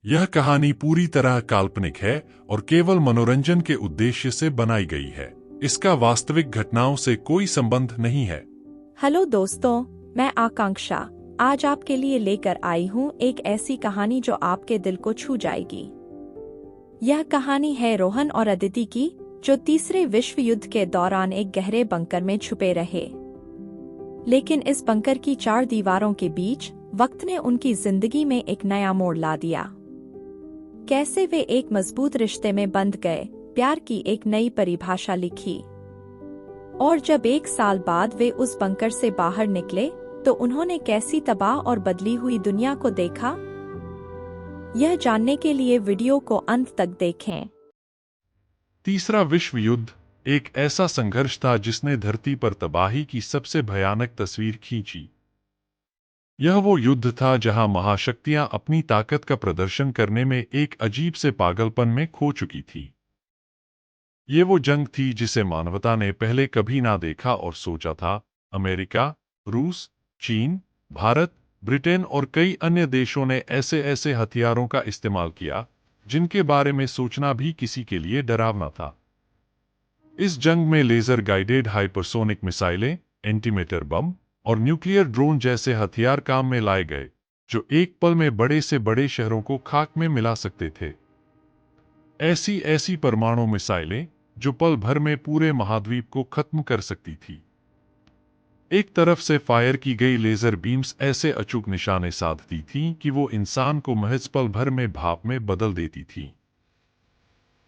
यह कहानी पूरी तरह काल्पनिक है और केवल मनोरंजन के उद्देश्य से बनाई गई है। इसका वास्तविक घटनाओं से कोई संबंध नहीं है। हेलो दोस्तों, मैं आकांक्षा आज आपके लिए लेकर आई हूँ एक ऐसी कहानी जो आपके दिल को छू जाएगी। यह कहानी है रोहन और अदिति की, जो तीसरे विश्व युद्ध के दौरान एक गहरे बंकर में छुपे रहे। लेकिन इस बंकर की चार दीवारों के बीच वक्त ने उनकी जिंदगी में एक नया मोड़ ला दिया। कैसे वे एक मजबूत रिश्ते में बंध गए, प्यार की एक नई परिभाषा लिखी। और जब 1 साल बाद वे उस बंकर से बाहर निकले तो उन्होंने कैसी तबाह और बदली हुई दुनिया को देखा। यह जानने के लिए वीडियो को अंत तक देखें। तीसरा विश्व युद्ध एक ऐसा संघर्ष था जिसने धरती पर तबाही की सबसे भयानक तस्वीर खींची। यह वो युद्ध था जहां महाशक्तियां अपनी ताकत का प्रदर्शन करने में एक अजीब से पागलपन में खो चुकी थी। ये वो जंग थी जिसे मानवता ने पहले कभी ना देखा और सोचा था अमेरिका, रूस, चीन, भारत, ब्रिटेन और कई अन्य देशों ने ऐसे ऐसे हथियारों का इस्तेमाल किया जिनके बारे में सोचना भी किसी के लिए डरावना था। इस जंग में लेजर गाइडेड हाइपरसोनिक मिसाइलें, एंटीमेटर बम और न्यूक्लियर ड्रोन जैसे हथियार काम में लाए गए, जो एक पल में बड़े से बड़े शहरों को खाक में मिला सकते थे। ऐसी ऐसी परमाणु मिसाइलें जो पल भर में पूरे महाद्वीप को खत्म कर सकती थी। एक तरफ से फायर की गई लेजर बीम्स ऐसे अचूक निशाने साधती थीं कि वो इंसान को महज पल भर में भाप में बदल देती थी।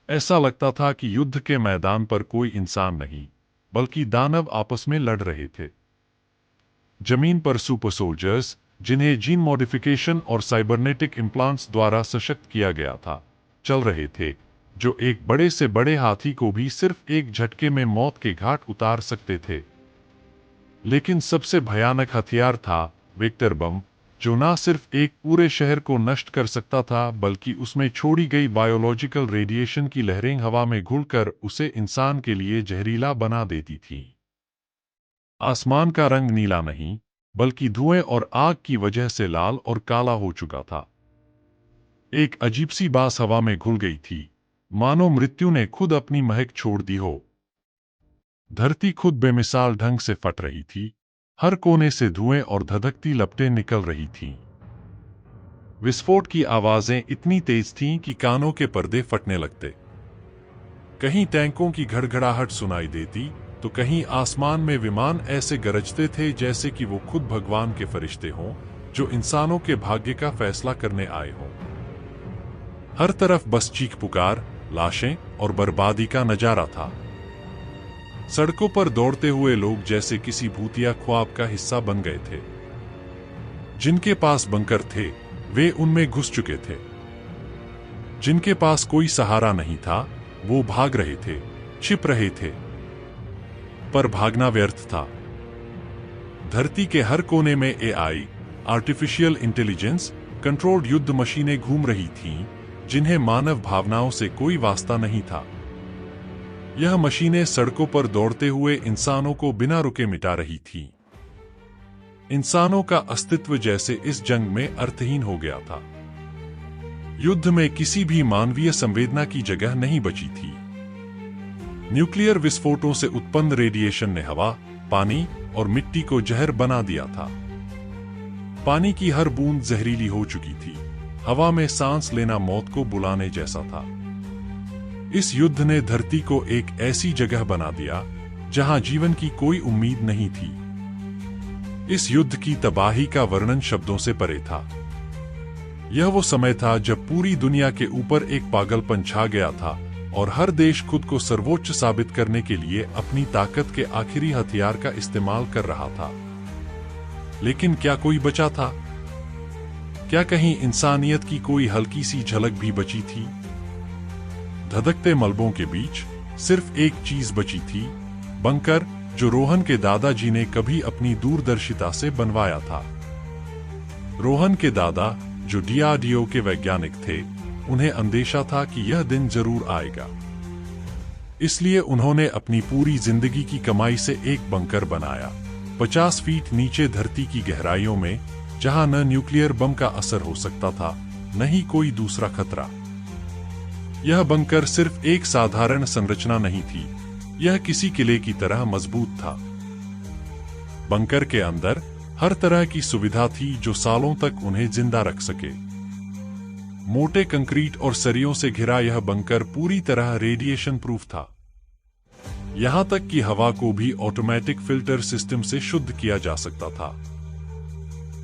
ऐसा लगता था कि युद्ध के मैदान पर कोई इंसान नहीं, बल्कि दानव आपस में लड़ रहे थे। जमीन पर सुपर सोल्जर्स, जिन्हें जीन मॉडिफिकेशन और साइबरनेटिक इम्प्लांट्स द्वारा सशक्त किया गया था, चल रहे थे, जो एक बड़े से बड़े हाथी को भी सिर्फ एक झटके में मौत के घाट उतार सकते थे। लेकिन सबसे भयानक हथियार था वेक्टर बम, जो न सिर्फ एक पूरे शहर को नष्ट कर सकता था, बल्कि उसमें छोड़ी गई बायोलॉजिकल रेडिएशन की लहरें हवा में घुलकर उसे इंसान के लिए जहरीला बना देती थी। आसमान का रंग नीला नहीं, बल्कि धुएं और आग की वजह से लाल और काला हो चुका था। एक अजीब सी बास हवा में घुल गई थी, मानो मृत्यु ने खुद अपनी महक छोड़ दी हो। धरती खुद बेमिसाल ढंग से फट रही थी, हर कोने से धुएं और धधकती लपटें निकल रही थीं। विस्फोट की आवाजें इतनी तेज थीं कि कानों के पर्दे फटने लगते। कहीं टैंकों की घड़घड़ाहट सुनाई देती, तो कहीं आसमान में विमान ऐसे गरजते थे जैसे कि वो खुद भगवान के फरिश्ते हों, जो इंसानों के भाग्य का फैसला करने आए हों। हर तरफ बस चीख पुकार, लाशें और बर्बादी का नजारा था। सड़कों पर दौड़ते हुए लोग जैसे किसी भूतिया ख्वाब का हिस्सा बन गए थे। जिनके पास बंकर थे, वे उनमें घुस चुके थे। जिनके पास कोई सहारा नहीं था, वो भाग रहे थे, छिप रहे थे। पर भागना व्यर्थ था। धरती के हर कोने में एआई, आर्टिफिशियल इंटेलिजेंस कंट्रोल्ड युद्ध मशीनें घूम रही थीं, जिन्हें मानव भावनाओं से कोई वास्ता नहीं था। यह मशीनें सड़कों पर दौड़ते हुए इंसानों को बिना रुके मिटा रही थीं। इंसानों का अस्तित्व जैसे इस जंग में अर्थहीन हो गया था। युद्ध में किसी भी मानवीय संवेदना की जगह नहीं बची थी। न्यूक्लियर विस्फोटों से उत्पन्न रेडिएशन ने हवा, पानी और मिट्टी को जहर बना दिया था। पानी की हर बूंद जहरीली हो चुकी थी। हवा में सांस लेना मौत को बुलाने जैसा था। इस युद्ध ने धरती को एक ऐसी जगह बना दिया जहां जीवन की कोई उम्मीद नहीं थी। इस युद्ध की तबाही का वर्णन शब्दों से परे था। यह वो समय था जब पूरी दुनिया के ऊपर एक पागलपन छा गया था और हर देश खुद को सर्वोच्च साबित करने के लिए अपनी ताकत के आखिरी हथियार का इस्तेमाल कर रहा था। लेकिन क्या कोई बचा था? क्या कहीं इंसानियत की कोई हल्की सी झलक भी बची थी? धधकते मलबों के बीच सिर्फ एक चीज बची थी, बंकर, जो रोहन के दादाजी ने कभी अपनी दूरदर्शिता से बनवाया था। रोहन के दादा, जो डीआरडीओ के वैज्ञानिक थे, उन्हें अंदेशा था कि यह दिन जरूर आएगा। इसलिए उन्होंने अपनी पूरी जिंदगी की कमाई से एक बंकर बनाया, 50 फीट नीचे धरती की गहराइयों में, जहां न न्यूक्लियर बम का असर हो सकता था, नहीं कोई दूसरा खतरा। यह बंकर सिर्फ एक साधारण संरचना नहीं थी, यह किसी किले की तरह मजबूत था। बंकर के अंदर हर तरह की सुविधा थी जो सालों तक उन्हें जिंदा रख सके। मोटे कंक्रीट और सरियों से घिरा यह बंकर पूरी तरह रेडिएशन प्रूफ था। यहां तक कि हवा को भी ऑटोमेटिक फिल्टर सिस्टम से शुद्ध किया जा सकता था।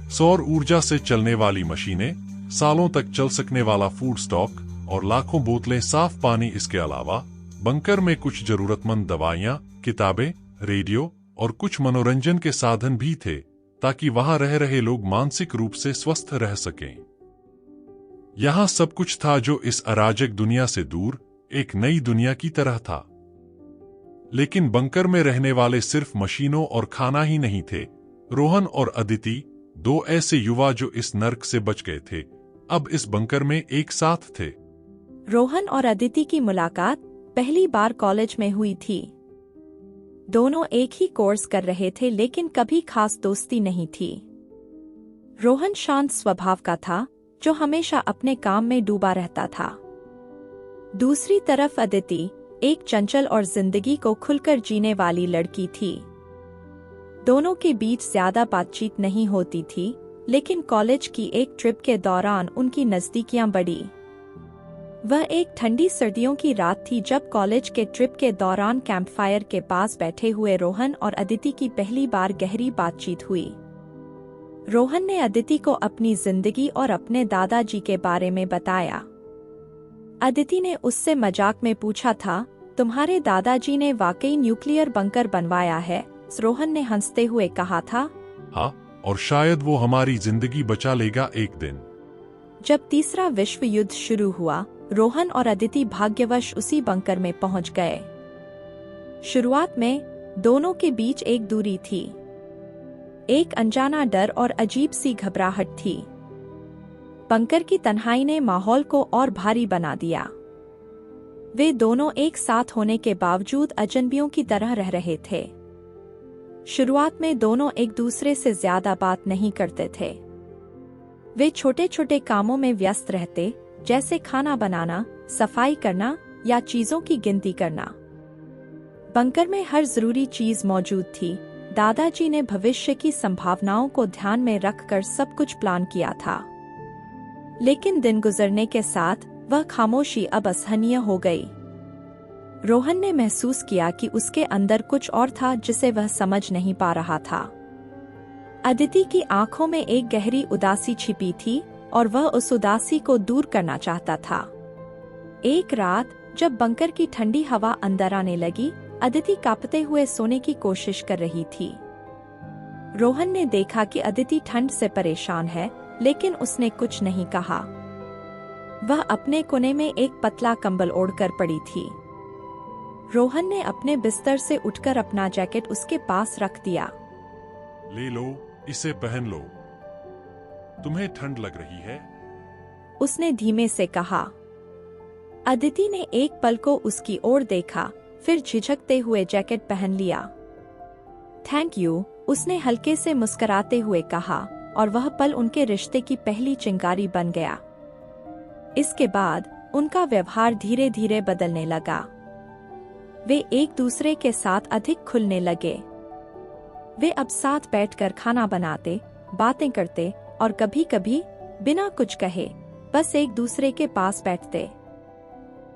सौर ऊर्जा से चलने वाली मशीनें, सालों तक चल सकने वाला फूड स्टॉक और लाखों बोतलें साफ पानी। इसके अलावा बंकर में कुछ जरूरतमंद दवाइयां, किताबें, रेडियो और कुछ मनोरंजन के साधन भी थे, ताकि वहां रह रहे लोग मानसिक रूप से स्वस्थ रह सकें। यहां सब कुछ था जो इस अराजक दुनिया से दूर एक नई दुनिया की तरह था। लेकिन बंकर में रहने वाले सिर्फ मशीनों और खाना ही नहीं थे। रोहन और अदिति, दो ऐसे युवा जो इस नर्क से बच गए थे, अब इस बंकर में एक साथ थे। रोहन और अदिति की मुलाकात पहली बार कॉलेज में हुई थी। दोनों एक ही कोर्स कर रहे थे, लेकिन कभी खास दोस्ती नहीं थी। रोहन शांत स्वभाव का था, जो हमेशा अपने काम में डूबा रहता था। दूसरी तरफ अदिति एक चंचल और जिंदगी को खुलकर जीने वाली लड़की थी। दोनों के बीच ज्यादा बातचीत नहीं होती थी, लेकिन कॉलेज की एक ट्रिप के दौरान उनकी नजदीकियां बढ़ी। वह एक ठंडी सर्दियों की रात थी जब कॉलेज के ट्रिप के दौरान कैंपफायर के पास बैठे हुए रोहन और अदिति की पहली बार गहरी बातचीत हुई। रोहन ने अदिति को अपनी जिंदगी और अपने दादाजी के बारे में बताया। अदिति ने उससे मजाक में पूछा था, तुम्हारे दादाजी ने वाकई न्यूक्लियर बंकर बनवाया है? रोहन ने हंसते हुए कहा था, हाँ, और शायद वो हमारी जिंदगी बचा लेगा एक दिन। जब तीसरा विश्व युद्ध शुरू हुआ, रोहन और अदिति भाग्यवश उसी बंकर में पहुंच गए। शुरुआत में दोनों के बीच एक दूरी थी, एक अनजाना डर और अजीब सी घबराहट थी। बंकर की तन्हाई ने माहौल को और भारी बना दिया। वे दोनों एक साथ होने के बावजूद अजनबियों की तरह रह रहे थे। शुरुआत में दोनों एक दूसरे से ज्यादा बात नहीं करते थे। वे छोटे छोटे कामों में व्यस्त रहते, जैसे खाना बनाना, सफाई करना या चीजों की गिनती करना। बंकर में हर जरूरी चीज मौजूद थी। दादाजी ने भविष्य की संभावनाओं को ध्यान में रखकर सब कुछ प्लान किया था। लेकिन दिन गुजरने के साथ वह खामोशी अब असहनीय हो गई। रोहन ने महसूस किया कि उसके अंदर कुछ और था जिसे वह समझ नहीं पा रहा था। अदिति की आंखों में एक गहरी उदासी छिपी थी और वह उस उदासी को दूर करना चाहता था। एक रात जब बंकर की ठंडी हवा अंदर आने लगी, अदिति कांपते हुए सोने की कोशिश कर रही थी। रोहन ने देखा कि अदिति ठंड से परेशान है, लेकिन उसने कुछ नहीं कहा। वह अपने कोने में एक पतला कंबल ओढ़कर पड़ी थी। रोहन ने अपने बिस्तर से उठकर अपना जैकेट उसके पास रख दिया। ले लो, इसे पहन लो, तुम्हें ठंड लग रही है? उसने धीमे से कहा। अदिति ने एक पल को उसकी ओर देखा, फिर झिझकते हुए जैकेट पहन लिया। थैंक यू, उसने हल्के से मुस्कुराते हुए कहा, और वह पल उनके रिश्ते की पहली चिंगारी बन गया। इसके बाद उनका व्यवहार धीरे धीरे बदलने लगा। वे एक दूसरे के साथ अधिक खुलने लगे। वे अब साथ बैठकर खाना बनाते, बातें करते और कभी-कभी बिना कुछ कहे बस एक दूसरे के पास बैठते।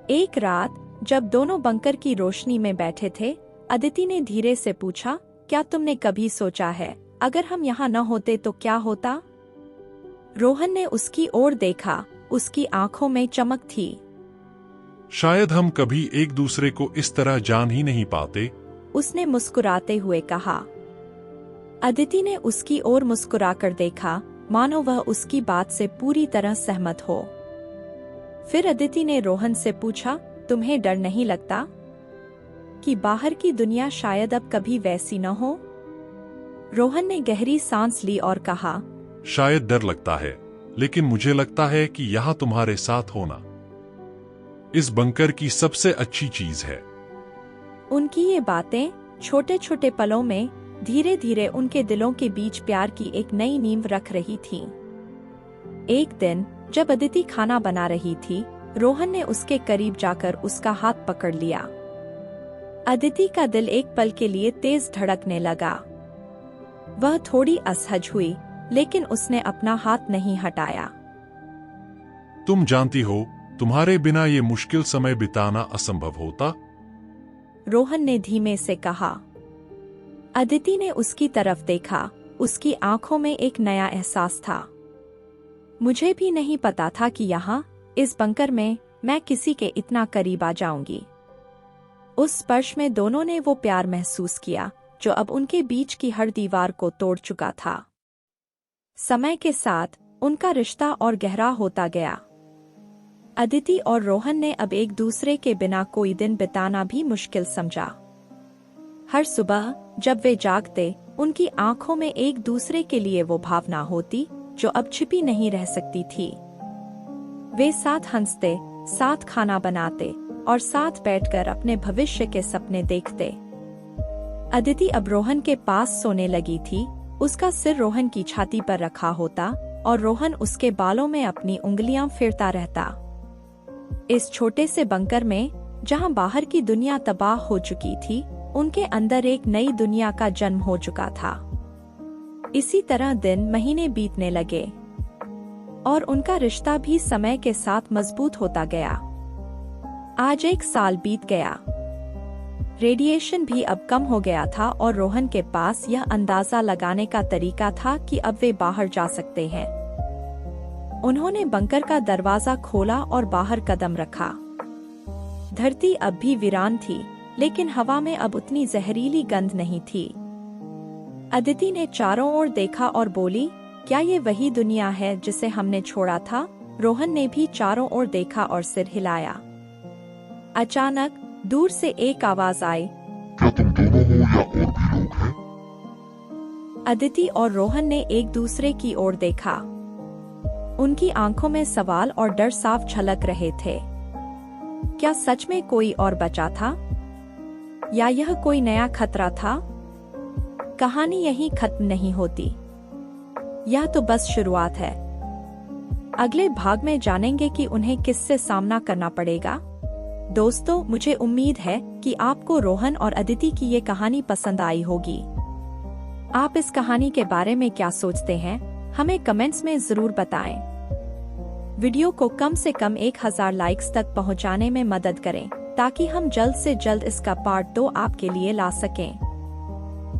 एक रात जब दोनों बंकर की रोशनी में बैठे थे, अदिति ने धीरे से पूछा, क्या तुमने कभी सोचा है अगर हम यहाँ न होते तो क्या होता? रोहन ने उसकी ओर देखा, उसकी आंखों में चमक थी। शायद हम कभी एक दूसरे को इस तरह जान ही नहीं पाते, उसने मुस्कुराते हुए कहा। अदिति ने उसकी ओर मुस्कुराकर देखा, मानो वह उसकी बात से पूरी तरह सहमत हो। फिर अदिति ने रोहन से पूछा, तुम्हें डर नहीं लगता कि बाहर की दुनिया शायद अब कभी वैसी न हो? रोहन ने गहरी सांस ली और कहा, शायद डर लगता है, लेकिन मुझे लगता है कि यहाँ तुम्हारे साथ होना इस बंकर की सबसे अच्छी चीज है। उनकी ये बातें छोटे छोटे पलों में धीरे धीरे उनके दिलों के बीच प्यार की एक नई नींव रख रही थीं। एक दिन जब अदिति खाना बना रही थी, रोहन ने उसके करीब जाकर उसका हाथ पकड़ लिया। अदिति का दिल एक पल के लिए तेज धड़कने लगा। वह थोड़ी असहज हुई, लेकिन उसने अपना हाथ नहीं हटाया। तुम जानती हो, तुम्हारे बिना ये मुश्किल समय बिताना असंभव होता। रोहन ने धीमे से कहा। अदिति ने उसकी तरफ देखा। उसकी आंखों में एक नया एहसास था। मुझे भी नहीं पता था कि यहाँ इस बंकर में मैं किसी के इतना करीब आ जाऊंगी। उस स्पर्श में दोनों ने वो प्यार महसूस किया जो अब उनके बीच की हर दीवार को तोड़ चुका था। समय के साथ उनका रिश्ता और गहरा होता गया। अदिति और रोहन ने अब एक दूसरे के बिना कोई दिन बिताना भी मुश्किल समझा। हर सुबह जब वे जागते, उनकी आंखों में एक दूसरे के लिए वो भावना होती जो अब छिपी नहीं रह सकती थी। वे साथ हंसते, साथ खाना बनाते और साथ बैठकर अपने भविष्य के सपने देखते। अदिति अब रोहन के पास सोने लगी थी। उसका सिर रोहन की छाती पर रखा होता और रोहन उसके बालों में अपनी उंगलियां फेरता रहता। इस छोटे से बंकर में, जहां बाहर की दुनिया तबाह हो चुकी थी, उनके अंदर एक नई दुनिया का जन्म हो चुका था। इसी तरह दिन महीने बीतने लगे और उनका रिश्ता भी समय के साथ मजबूत होता गया। आज 1 साल बीत गया। रेडिएशन भी अब कम हो गया था और रोहन के पास यह अंदाजा लगाने का तरीका था कि अब वे बाहर जा सकते हैं। उन्होंने बंकर का दरवाजा खोला और बाहर कदम रखा। धरती अब भी वीरान थी, लेकिन हवा में अब उतनी जहरीली गंध नहीं थी। अदिति ने चारों ओर देखा और बोली, क्या ये वही दुनिया है जिसे हमने छोड़ा था? रोहन ने भी चारों ओर देखा और सिर हिलाया। अचानक दूर से एक आवाज आई, क्या तुम दोनों हो या और भी लोग हैं? अदिति और रोहन ने एक दूसरे की ओर देखा। उनकी आंखों में सवाल और डर साफ झलक रहे थे। क्या सच में कोई और बचा था, या यह कोई नया खतरा था? कहानी यहीं खत्म नहीं होती। यह तो बस शुरुआत है। अगले भाग में जानेंगे कि उन्हें किससे सामना करना पड़ेगा। दोस्तों, मुझे उम्मीद है कि आपको रोहन और अदिति की ये कहानी पसंद आई होगी। आप इस कहानी के बारे में क्या सोचते हैं? हमें कमेंट्स में जरूर बताएं। वीडियो को कम से कम 1000 लाइक्स तक पहुंचाने में मदद करें, ताकि हम जल्द से जल्द इसका पार्ट 2 आपके लिए ला सकें।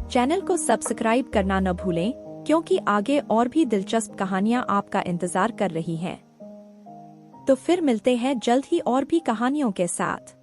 चैनल को सब्सक्राइब करना न भूलें, क्योंकि आगे और भी दिलचस्प कहानियां आपका इंतजार कर रही हैं। तो फिर मिलते हैं जल्द ही और भी कहानियों के साथ।